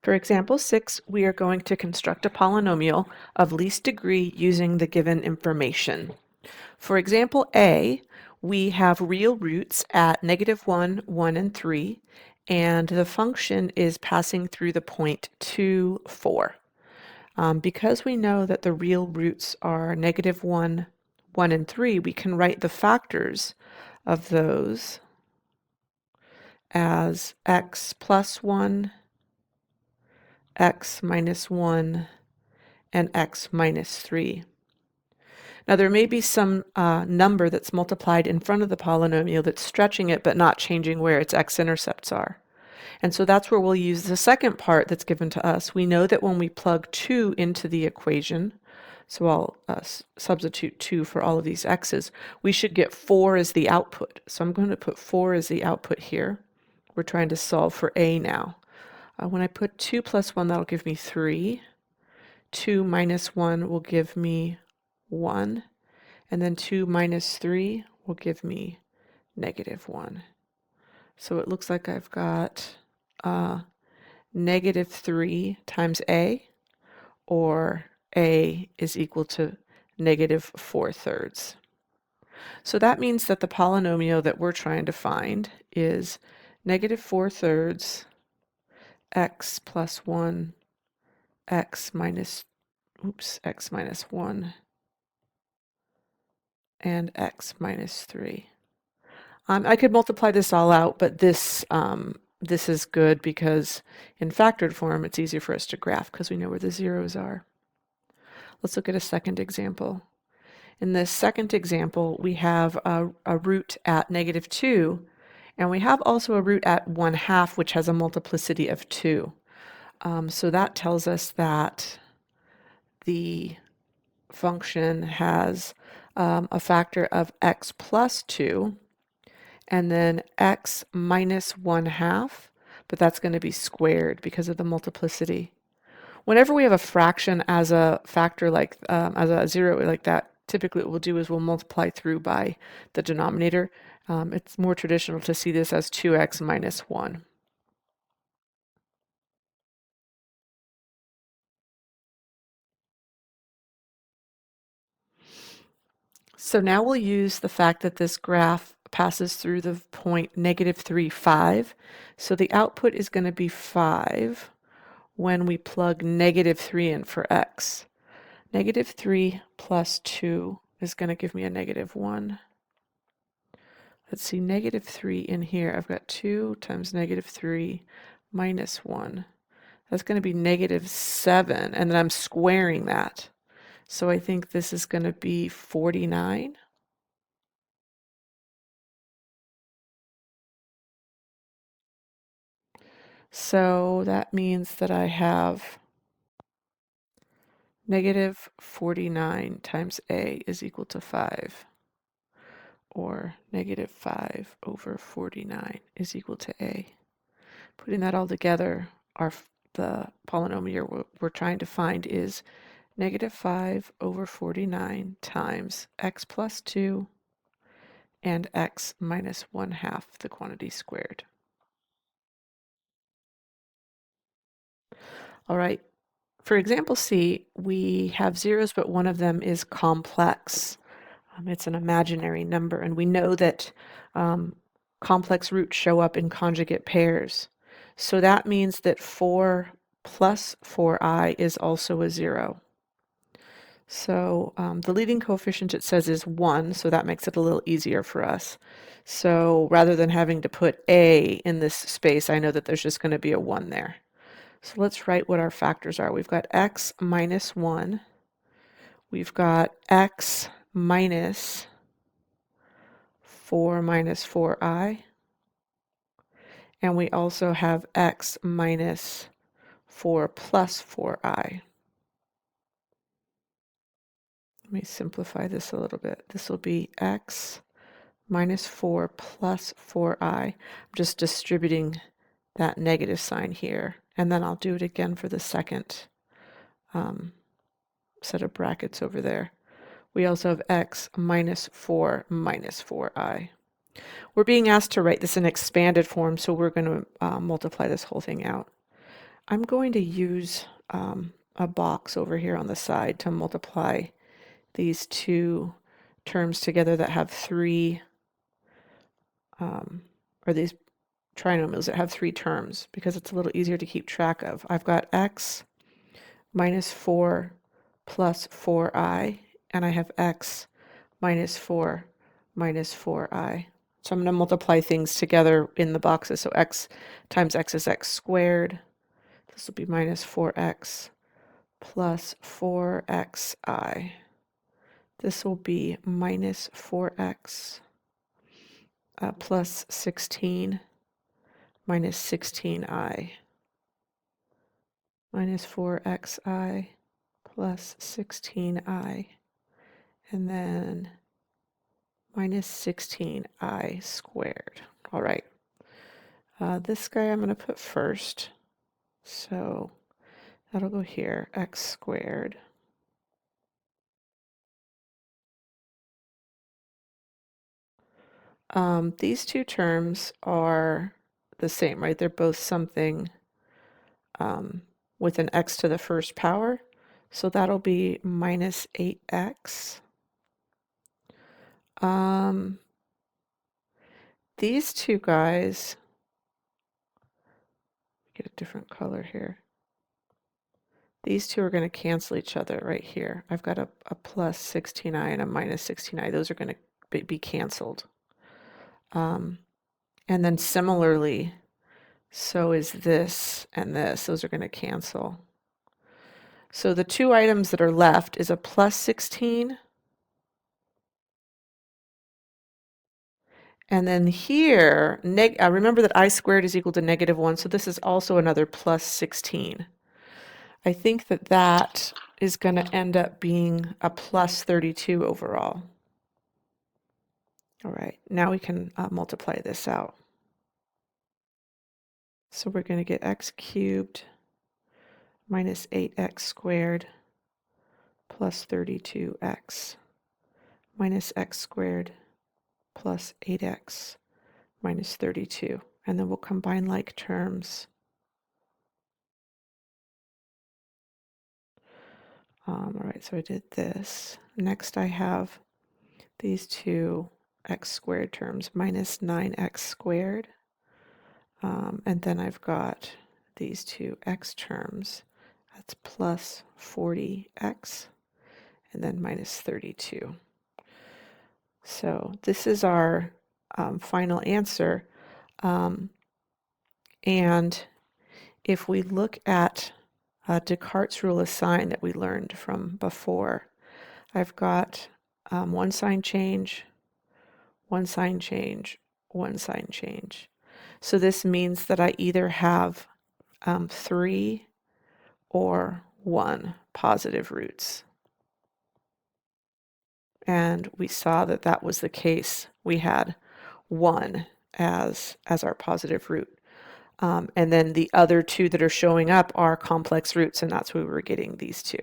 For example 6, we are going to construct a polynomial of least degree using the given information. For example A, we have real roots at -1, 1, and 3, and the function is passing through the point 2, 4. Because we know that the real roots are -1, 1, and 3, we can write the factors of those as x plus 1, x minus 1, and x minus 3. Now there may be some number that's multiplied in front of the polynomial that's stretching it but not changing where its x-intercepts are. And so that's where we'll use the second part that's given to us. We know that when we plug 2 into the equation, so I'll substitute 2 for all of these x's, we should get 4 as the output. So I'm going to put 4 as the output here. We're trying to solve for a now. When I put 2 plus 1, that'll give me 3. 2 minus 1 will give me 1. And then 2 minus 3 will give me -1. So it looks like I've got -3 times a, or a is equal to -4/3. So that means that the polynomial that we're trying to find is -4/3 x plus 1 x minus 1 and x minus 3. I could multiply this all out, but this is good because in factored form it's easier for us to graph because we know where the zeros are. Let's look at a second example. In this second example, we have a root at -2, and we have also a root at 1/2, which has a multiplicity of 2. So that tells us that the function has a factor of x plus 2, and then x minus 1/2, but that's going to be squared because of the multiplicity. Whenever we have a fraction as a factor like as a zero like that, typically what we'll do is we'll multiply through by the denominator. It's more traditional to see this as 2x minus 1. So now we'll use the fact that this graph passes through the point -3, 5. So the output is going to be 5 when we plug -3 in for x. -3 plus 2 is going to give me a -1. Let's see, -3 in here, I've got 2 times -3 minus 1. That's going to be -7, and then I'm squaring that. So I think this is going to be 49. So that means that I have -49 times a is equal to 5, or -5 over 49 is equal to a. Putting that all together, the polynomial we're trying to find is -5 over 49 times x plus 2 and x minus 1/2 the quantity squared. All right, for example C, we have zeros, but one of them is complex. It's an imaginary number, and we know that complex roots show up in conjugate pairs. So that means that 4 plus 4i is also a 0. So the leading coefficient, it says, is 1, so that makes it a little easier for us. So rather than having to put a in this space, I know that there's just going to be a 1 there. So let's write what our factors are. We've got x minus 1. We've got x minus 4 minus 4i. And we also have x minus 4 plus 4i. Let me simplify this a little bit. This will be x minus 4 plus 4i. I'm just distributing that negative sign here. And then I'll do it again for the second set of brackets over there. We also have x minus 4 minus 4i. We're being asked to write this in expanded form, so we're going to multiply this whole thing out. I'm going to use a box over here on the side to multiply these two terms together that have three, or these trinomials that have three terms, because it's a little easier to keep track of. I've got x minus 4 plus 4i, and I have x minus 4 minus 4i. So I'm going to multiply things together in the boxes. So x times x is x squared. This will be minus 4x plus 4xi. This will be minus 4x plus 16 minus 16i. Minus 4xi plus 16i. And then minus 16i squared. All right. This guy I'm going to put first. So that'll go here, x squared. These two terms are the same, right? They're both something with an x to the first power. So that'll be minus 8x. These two guys, get a different color here. These two are going to cancel each other right here. I've got a plus 16i and a minus 16i. Those are going to be canceled. And then similarly, so is this and this. Those are going to cancel. So the two items that are left is a plus 16. And then here, remember that I squared is equal to negative 1. So this is also another plus 16. I think that that is going to end up being a plus 32 overall. All right, now we can multiply this out. So we're going to get x cubed minus 8x squared plus 32x minus x squared plus 8x minus 32. And then we'll combine like terms. All right, so I did this. Next I have these two x squared terms, minus 9x squared. And then I've got these two x terms. That's plus 40x and then minus 32. So this is our final answer. And if we look at Descartes' rule of sign that we learned from before, I've got one sign change, one sign change, one sign change. So this means that I either have 3 or 1 positive roots. And we saw that that was the case. We had 1 as our positive root. And then the other 2 that are showing up are complex roots, and that's where we were getting these 2.